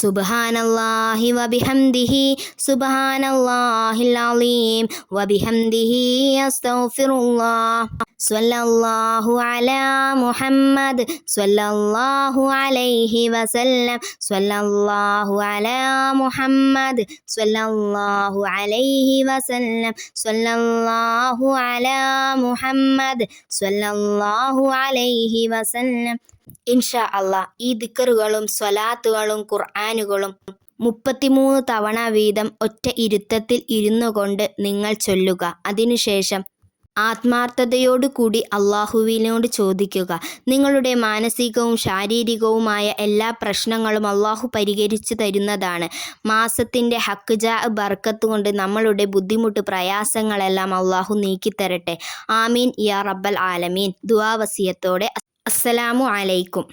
സുബ്ഹാനല്ലാഹി വബിഹംദിഹി സുബ്ഹാനല്ലാഹിൽ അലീം വബിഹംദിഹി അസ്തഗ്ഫിറുല്ലാഹ്. സ്വല്ലല്ലാഹു അലാ മുഹമ്മദ് സ്വല്ലല്ലാഹു അലൈഹി വസല്ലം. സ്വല്ലല്ലാഹു അലാ മുഹമ്മദ് സ്വല്ലല്ലാഹു അലൈഹി വസല്ലം. സ്വല്ലല്ലാഹു അലാ മുഹമ്മദ് സ്വല്ലല്ലാഹു അലൈഹി വസല്ലം. ഇൻഷാ അല്ലാഹ് ഈ ദിക്റുകളും സ്വലാത്തുകളും ഖുർആനുകളും 33 തവണ വീതം ഒറ്റ ഇരുത്തത്തിൽ ഇരുന്നു കൊണ്ട് നിങ്ങൾ ചൊല്ലുക. അതിനുശേഷം ആത്മാർത്ഥതയോടുകൂടി അള്ളാഹുവിനോട് ചോദിക്കുക. നിങ്ങളുടെ മാനസികവും ശാരീരികവുമായ എല്ലാ പ്രശ്നങ്ങളും അള്ളാഹു പരിഹരിച്ചു തരുന്നതാണ്. മാസത്തിൻ്റെ ഹക്ക് ജാ ബർക്കത്ത് കൊണ്ട് നമ്മളുടെ ബുദ്ധിമുട്ട് പ്രയാസങ്ങളെല്ലാം അള്ളാഹു നീക്കിത്തരട്ടെ. ആമീൻ യാ റബ്ബൽ ആലമീൻ. ദുആ വസിയത്തോടെ അസ്സലാമു അലൈക്കും.